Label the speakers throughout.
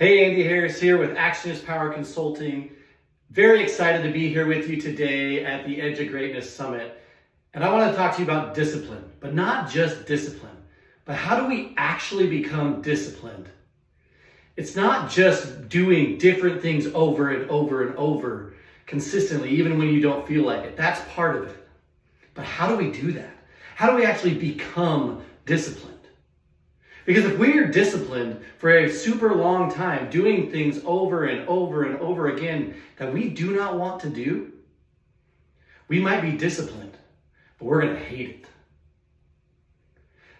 Speaker 1: Hey, Andy Harris here with Action is Power Consulting. Very excited to be here with you today at the Edge of Greatness Summit. And I want to talk to you about discipline, but not just discipline, but how do we actually become disciplined? It's not just doing different things over and over and over consistently, even when you don't feel like it. That's part of it. But how do we do that? How do we actually become disciplined? Because if we are disciplined for a super long time, doing things over and over and over again that we do not want to do, we might be disciplined, but we're going to hate it.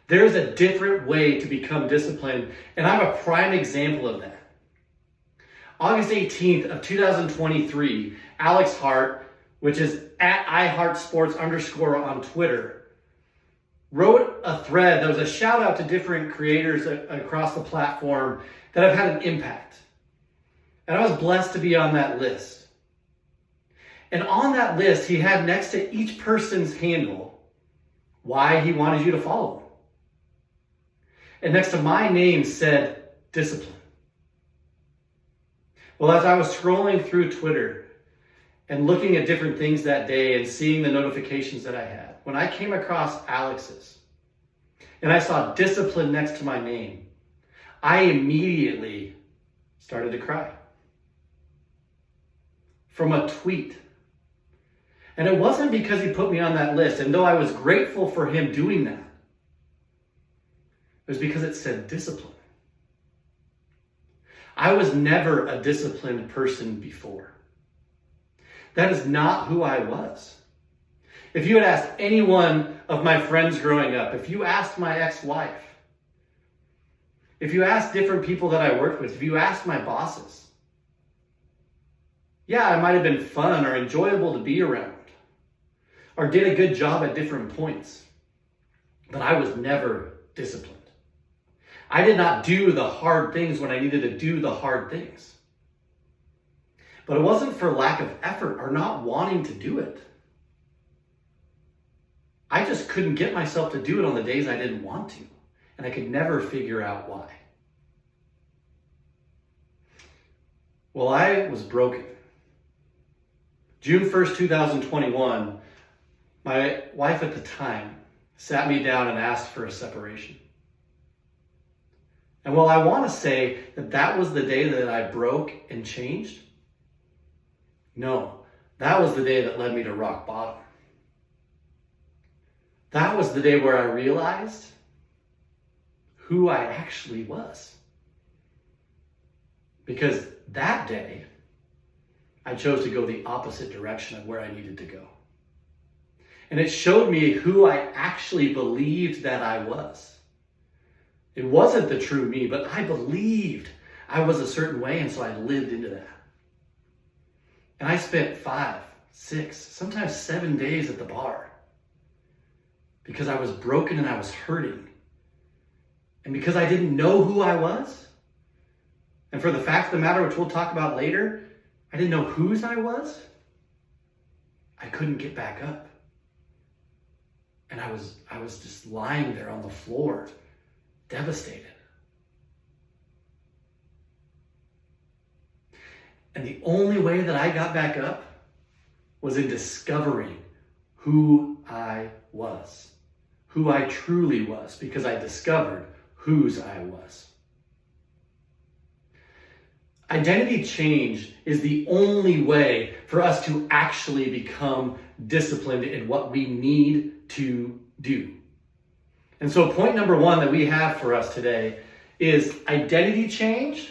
Speaker 1: There's a different way to become disciplined, and I'm a prime example of that. August 18th of 2023, Alex Hart, which is at iHeartSports_ on Twitter, wrote a thread that was a shout out to different creators across the platform that have had an impact. And I was blessed to be on that list. And on that list, he had next to each person's handle why he wanted you to follow him. And next to my name said discipline. Well, as I was scrolling through Twitter and looking at different things that day and seeing the notifications that I had, when I came across Alex's and I saw discipline next to my name, I immediately started to cry. From a tweet. And it wasn't because he put me on that list, and though I was grateful for him doing that, it was because it said discipline. I was never a disciplined person before. That is not who I was. If you had asked any one of my friends growing up, if you asked my ex-wife, if you asked different people that I worked with, if you asked my bosses, yeah, I might have been fun or enjoyable to be around, or did a good job at different points, but I was never disciplined. I did not do the hard things when I needed to do the hard things. But it wasn't for lack of effort or not wanting to do it. I just couldn't get myself to do it on the days I didn't want to, and I could never figure out why. Well, I was broken. June 1st, 2021, my wife at the time sat me down and asked for a separation. And while I want to say that that was the day that I broke and changed, no, that was the day that led me to rock bottom. That was the day where I realized who I actually was. Because that day, I chose to go the opposite direction of where I needed to go. And it showed me who I actually believed that I was. It wasn't the true me, but I believed I was a certain way, and so I lived into that. And I spent 5, 6, sometimes 7 days at the bar. Because I was broken and I was hurting. And because I didn't know who I was. And for the fact of the matter, which we'll talk about later, I didn't know whose I was. I couldn't get back up. And I was just lying there on the floor, devastated. And the only way that I got back up was in discovering who I was. Who I truly was, because I discovered whose I was. Identity change is the only way for us to actually become disciplined in what we need to do. And so point number 1 that we have for us today is identity change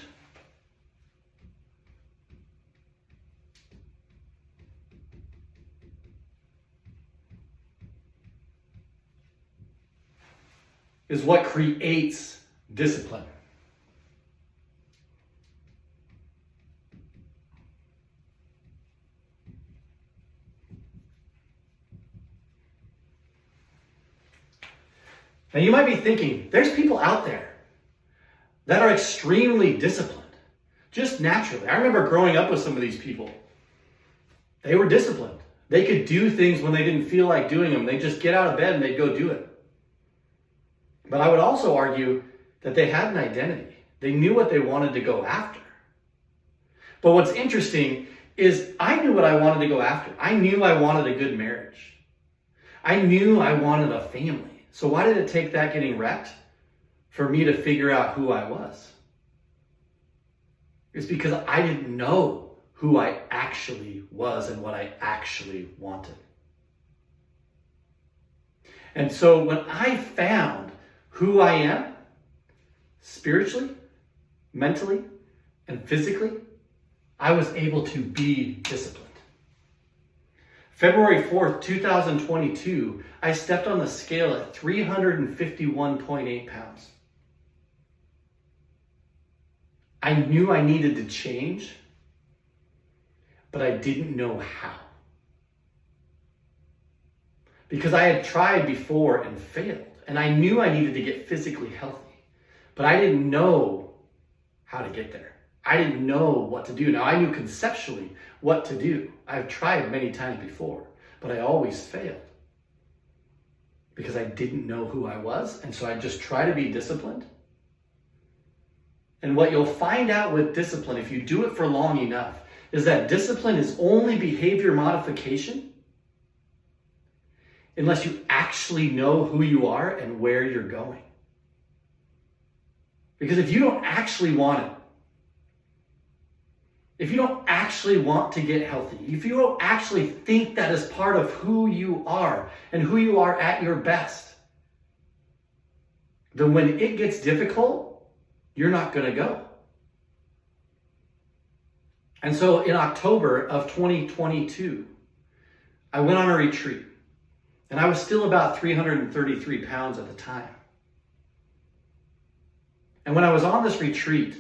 Speaker 1: is what creates discipline. Now you might be thinking, there's people out there that are extremely disciplined, just naturally. I remember growing up with some of these people. They were disciplined. They could do things when they didn't feel like doing them. They'd just get out of bed and they'd go do it. But I would also argue that they had an identity. They knew what they wanted to go after. But what's interesting is I knew what I wanted to go after. I knew I wanted a good marriage. I knew I wanted a family. So why did it take that getting wrecked for me to figure out who I was? It's because I didn't know who I actually was and what I actually wanted. And so when I found who I am, spiritually, mentally, and physically, I was able to be disciplined. February 4th, 2022, I stepped on the scale at 351.8 pounds. I knew I needed to change, but I didn't know how. Because I had tried before and failed, and I knew I needed to get physically healthy, but I didn't know how to get there. I didn't know what to do. Now, I knew conceptually what to do. I've tried many times before, but I always failed because I didn't know who I was, and so I just try to be disciplined. And what you'll find out with discipline, if you do it for long enough, is that discipline is only behavior modification unless you actually know who you are and where you're going. Because if you don't actually want it, if you don't actually want to get healthy, if you don't actually think that is part of who you are and who you are at your best, then when it gets difficult, you're not going to go. And so in October of 2022, I went on a retreat, and I was still about 333 pounds at the time. And when I was on this retreat,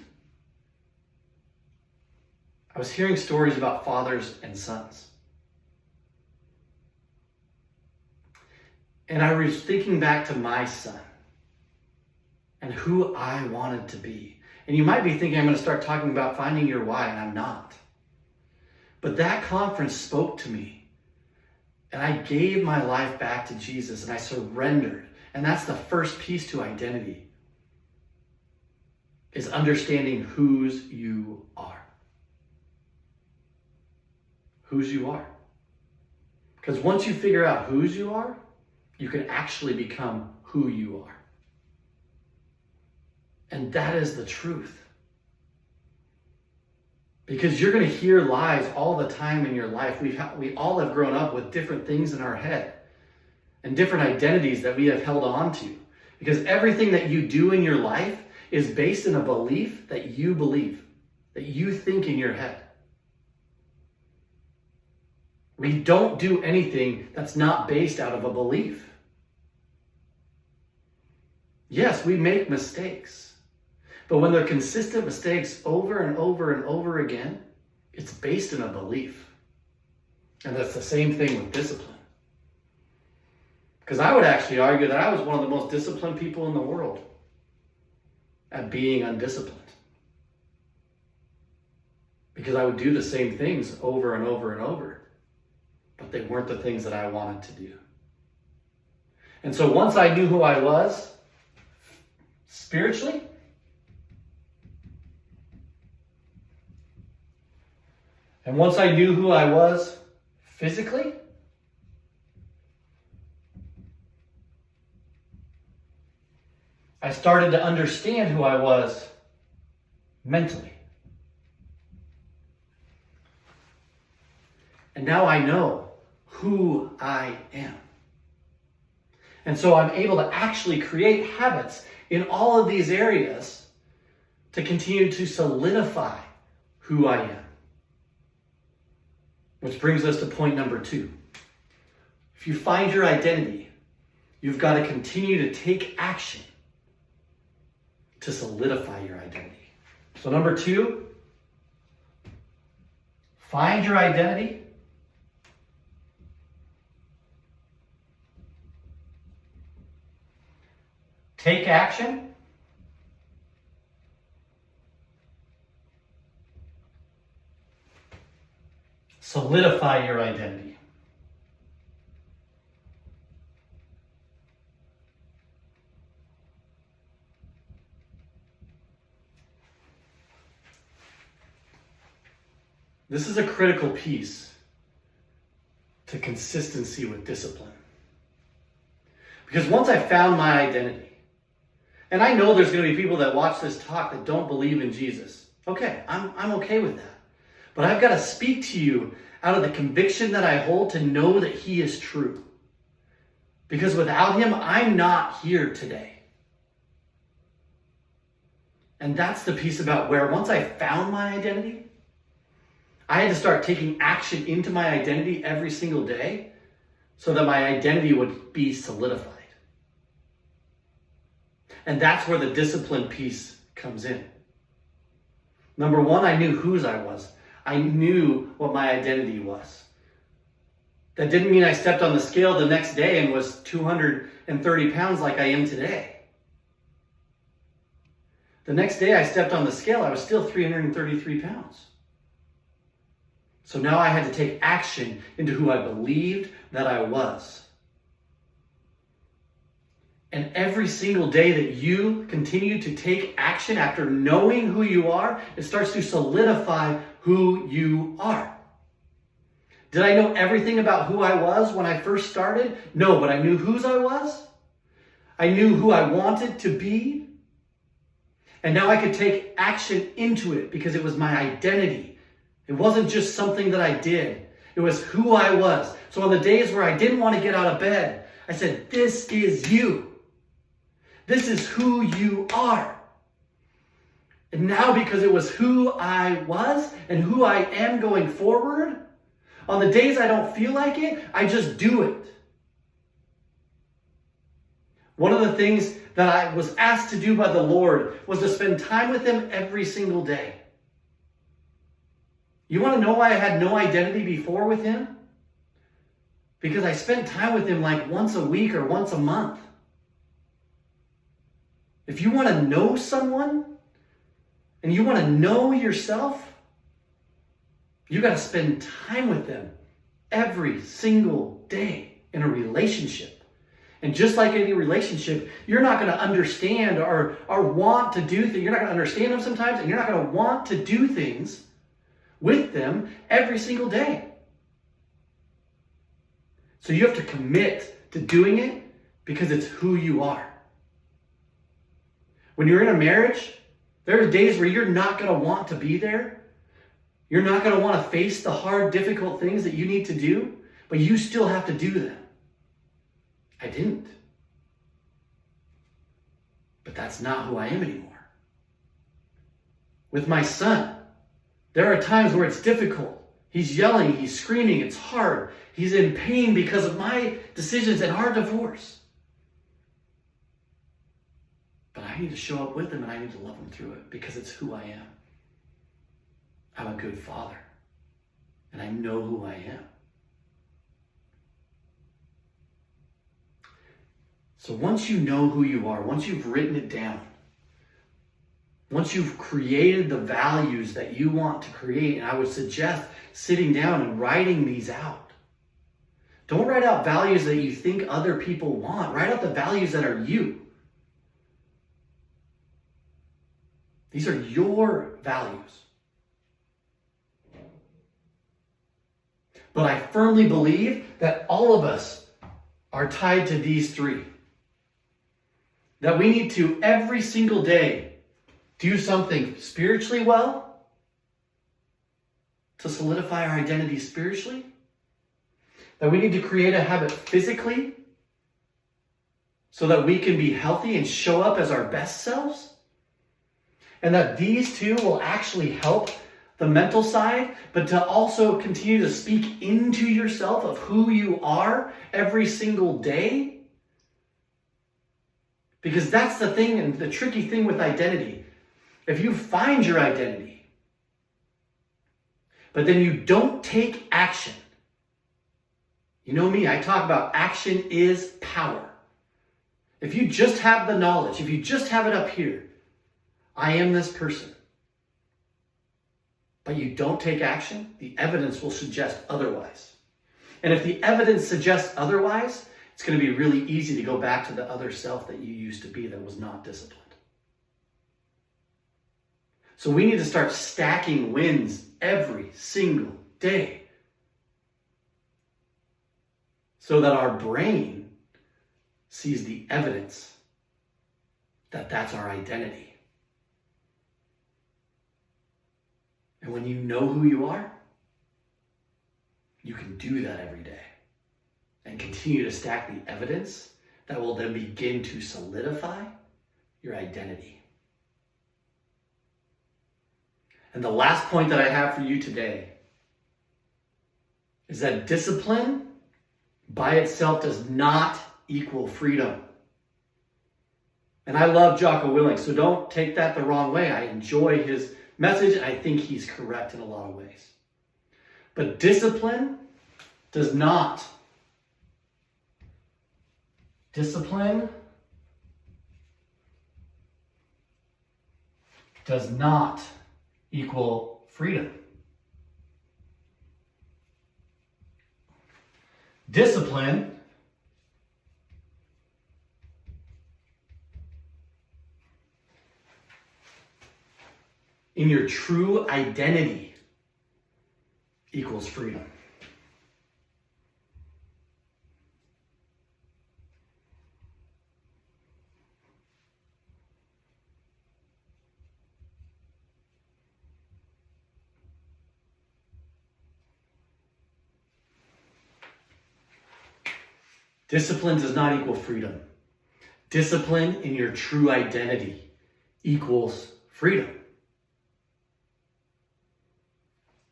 Speaker 1: I was hearing stories about fathers and sons. And I was thinking back to my son and who I wanted to be. And you might be thinking I'm going to start talking about finding your why, and I'm not. But that conference spoke to me. And I gave my life back to Jesus, and I surrendered. And that's the first piece to identity, is understanding whose you are. Whose you are. Because once you figure out whose you are, you can actually become who you are. And that is the truth. Because you're going to hear lies all the time in your life. We all have grown up with different things in our head and different identities that we have held on to. Because everything that you do in your life is based in a belief that you believe, that you think in your head. We don't do anything that's not based out of a belief. Yes, we make mistakes. But when they're consistent mistakes over and over and over again, it's based in a belief. And that's the same thing with discipline. Because I would actually argue that I was one of the most disciplined people in the world at being undisciplined. Because I would do the same things over and over and over. But they weren't the things that I wanted to do. And so once I knew who I was spiritually, and once I knew who I was physically, I started to understand who I was mentally. And now I know who I am. And so I'm able to actually create habits in all of these areas to continue to solidify who I am. Which brings us to point number 2. If you find your identity, you've got to continue to take action to solidify your identity. So number 2, find your identity. Take action. Solidify your identity. This is a critical piece to consistency with discipline. Because once I found my identity, and I know there's going to be people that watch this talk that don't believe in Jesus. Okay, I'm okay with that. But I've got to speak to you out of the conviction that I hold to know that he is true. Because without him, I'm not here today. And that's the piece about where once I found my identity, I had to start taking action into my identity every single day so that my identity would be solidified. And that's where the discipline piece comes in. Number one, I knew whose I was. I knew what my identity was. That didn't mean I stepped on the scale the next day and was 230 pounds like I am today. The next day I stepped on the scale, I was still 333 pounds. So now I had to take action into who I believed that I was. And every single day that you continue to take action after knowing who you are, it starts to solidify who you are. Did I know everything about who I was when I first started? No, but I knew whose I was. I knew who I wanted to be. And now I could take action into it because it was my identity. It wasn't just something that I did. It was who I was. So on the days where I didn't want to get out of bed, I said, this is you. This is who you are. And now because it was who I was and who I am going forward, on the days I don't feel like it, I just do it. One of the things that I was asked to do by the Lord was to spend time with him every single day. You want to know why I had no identity before with him? Because I spent time with him like once a week or once a month. If you want to know someone and you want to know yourself, you got to spend time with them every single day in a relationship. And just like any relationship, you're not going to understand or want to do things. You're not going to understand them sometimes, and you're not going to want to do things with them every single day. So you have to commit to doing it because it's who you are. When you're in a marriage, there are days where you're not going to want to be there. You're not going to want to face the hard, difficult things that you need to do, but you still have to do them. I didn't. But that's not who I am anymore. With my son, there are times where it's difficult. He's yelling, he's screaming, it's hard. He's in pain because of my decisions and our divorce. But I need to show up with him and I need to love him through it because it's who I am. I'm a good father. And I know who I am. So once you know who you are, once you've written it down, once you've created the values that you want to create, and I would suggest sitting down and writing these out. Don't write out values that you think other people want. Write out the values that are you. These are your values. But I firmly believe that all of us are tied to these three. That we need to, every single day, do something spiritually well to solidify our identity spiritually. That we need to create a habit physically so that we can be healthy and show up as our best selves. And that these two will actually help the mental side, but to also continue to speak into yourself of who you are every single day. Because that's the thing and the tricky thing with identity. If you find your identity, but then you don't take action. You know me, I talk about action is power. If you just have the knowledge, if you just have it up here, I am this person, but you don't take action, the evidence will suggest otherwise. And if the evidence suggests otherwise, it's going to be really easy to go back to the other self that you used to be that was not disciplined. So we need to start stacking wins every single day so that our brain sees the evidence that that's our identity. And when you know who you are, you can do that every day and continue to stack the evidence that will then begin to solidify your identity. And the last point that I have for you today is that discipline by itself does not equal freedom. And I love Jocko Willink, so don't take that the wrong way. I enjoy his message, and I think he's correct in a lot of ways. But discipline does not equal freedom. Discipline in your true identity equals freedom. Discipline does not equal freedom. Discipline in your true identity equals freedom.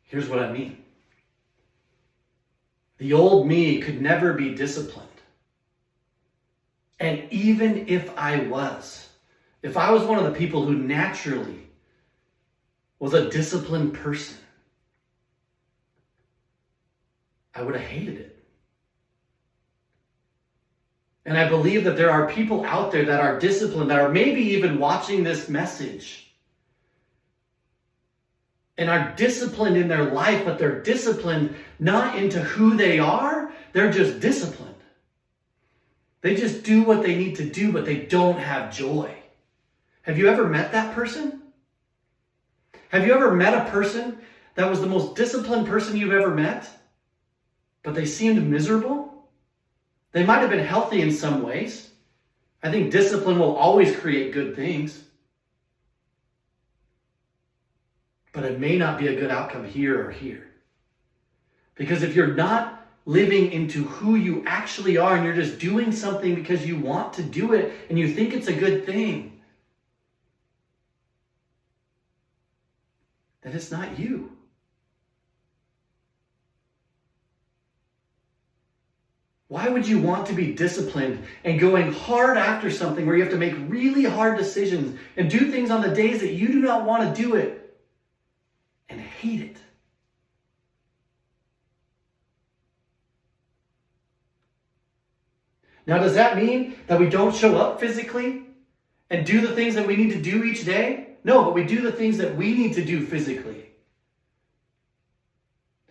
Speaker 1: Here's what I mean. The old me could never be disciplined. And even if I was one of the people who naturally was a disciplined person, I would have hated it. And I believe that there are people out there that are disciplined, that are maybe even watching this message and are disciplined in their life, but they're disciplined not into who they are. They're just disciplined. They just do what they need to do, but they don't have joy. Have you ever met that person? Have you ever met a person that was the most disciplined person you've ever met, but they seemed miserable? They might have been healthy in some ways. I think discipline will always create good things. But it may not be a good outcome here or here. Because if you're not living into who you actually are and you're just doing something because you want to do it and you think it's a good thing, then it's not you. Why would you want to be disciplined and going hard after something where you have to make really hard decisions and do things on the days that you do not want to do it and hate it? Now, does that mean that we don't show up physically and do the things that we need to do each day? No, but we do the things that we need to do physically.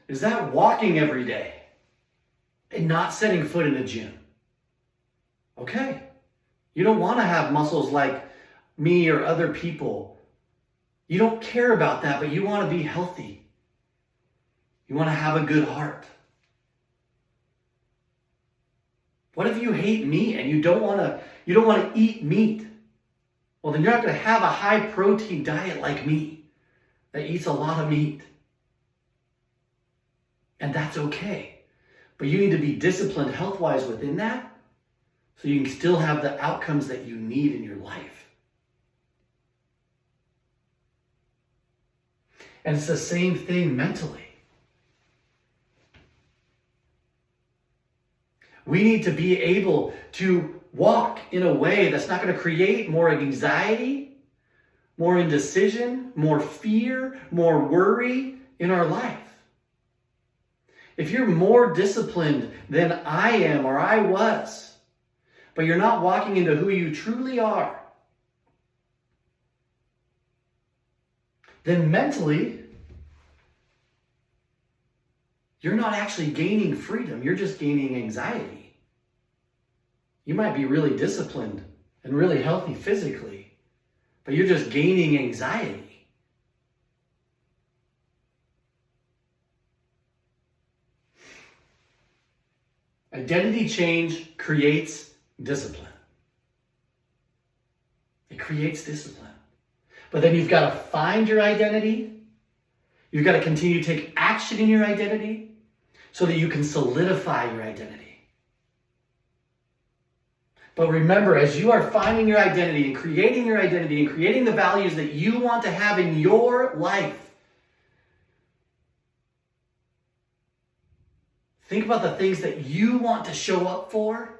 Speaker 1: Is that walking every day and not setting foot in a gym? Okay. You don't want to have muscles like me or other people. You don't care about that, but you want to be healthy. You want to have a good heart. What if you hate meat and you don't want to eat meat? Well, then you're not going to have a high protein diet like me that eats a lot of meat. And that's okay. But you need to be disciplined health-wise within that so you can still have the outcomes that you need in your life. And it's the same thing mentally. We need to be able to walk in a way that's not going to create more anxiety, more indecision, more fear, more worry in our life. If you're more disciplined than I am or I was, but you're not walking into who you truly are, then mentally, you're not actually gaining freedom. You're just gaining anxiety. You might be really disciplined and really healthy physically, but you're just gaining anxiety. Identity change creates discipline. It creates discipline. But then you've got to find your identity. You've got to continue to take action in your identity so that you can solidify your identity. But remember, as you are finding your identity and creating the values that you want to have in your life, think about the things that you want to show up for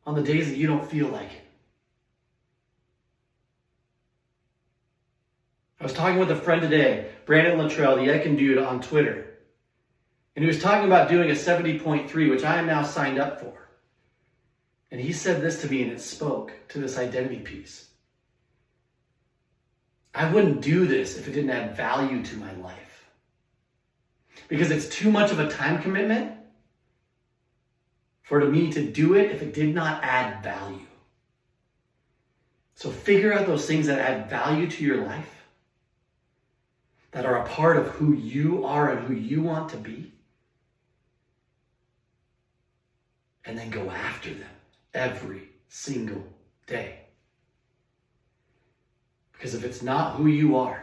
Speaker 1: on the days that you don't feel like it. I was talking with a friend today, Brandon Luttrell, the Ekin Dude, on Twitter. And he was talking about doing a 70.3, which I am now signed up for. And he said this to me, and it spoke to this identity piece. I wouldn't do this if it didn't add value to my life. Because it's too much of a time commitment for me to do it if it did not add value. So figure out those things that add value to your life, that are a part of who you are and who you want to be, and then go after them every single day. Because if it's not who you are,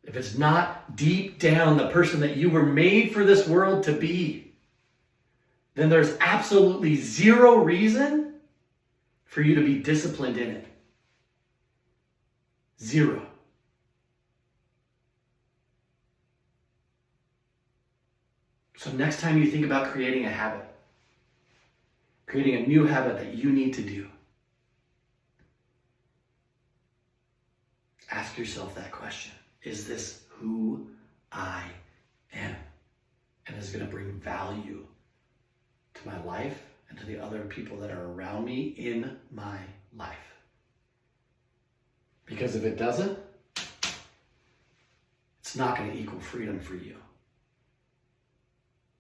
Speaker 1: if it's not deep down the person that you were made for this world to be, then there's absolutely zero reason for you to be disciplined in it. Zero. So next time you think about creating a habit, creating a new habit that you need to do, ask yourself that question. Is this who I am? And is it going to bring value to my life and to the other people that are around me in my life? Because if it doesn't, it's not going to equal freedom for you.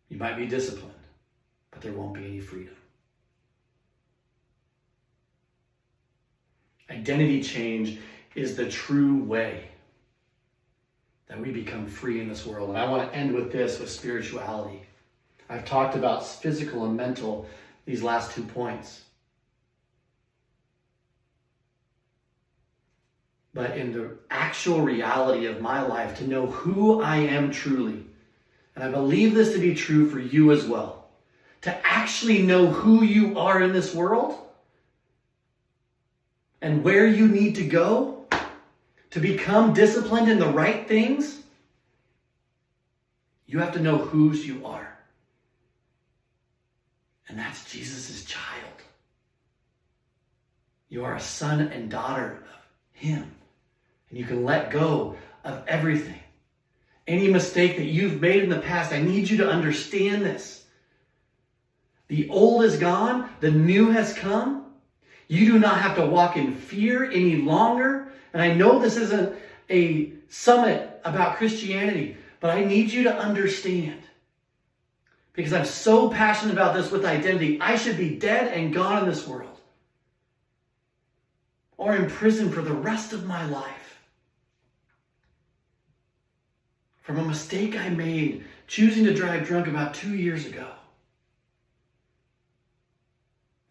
Speaker 1: You might be disciplined, but there won't be any freedom. Identity change is the true way that we become free in this world. And I want to end with this, with spirituality. I've talked about physical and mental these last 2 points. But in the actual reality of my life, to know who I am truly, and I believe this to be true for you as well, to actually know who you are in this world and where you need to go to become disciplined in the right things, you have to know whose you are. And that's Jesus' child. You are a son and daughter of him. And you can let go of everything. Any mistake that you've made in the past, I need you to understand this. The old is gone, the new has come. You do not have to walk in fear any longer. And I know this isn't a summit about Christianity, but I need you to understand, because I'm so passionate about this with identity, I should be dead and gone in this world, or in prison for the rest of my life, from a mistake I made choosing to drive drunk about 2 years ago.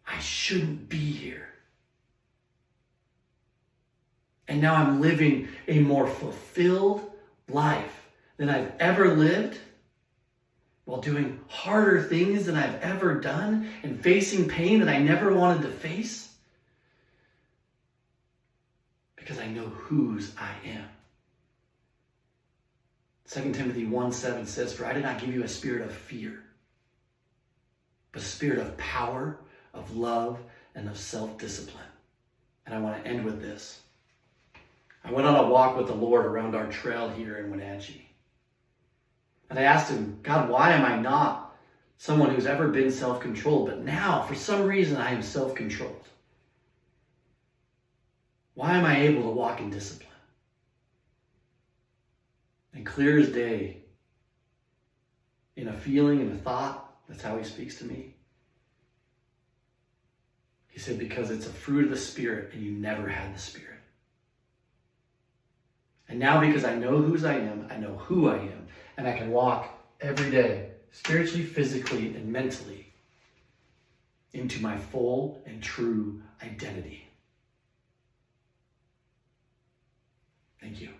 Speaker 1: I shouldn't be here. And now I'm living a more fulfilled life than I've ever lived, while doing harder things than I've ever done and facing pain that I never wanted to face, because I know whose I am. 2 Timothy 1:7 says, "For I did not give you a spirit of fear, but a spirit of power, of love, and of self-discipline." And I want to end with this. I went on a walk with the Lord around our trail here in Wenatchee. And I asked him, God, why am I not someone who's ever been self-controlled? But now, for some reason, I am self-controlled. Why am I able to walk in discipline? And clear as day, in a feeling, in a thought, that's how he speaks to me. He said, because it's a fruit of the Spirit, and you never had the Spirit. And now, because I know whose I am, I know who I am, and I can walk every day spiritually, physically, and mentally into my full and true identity. Thank you.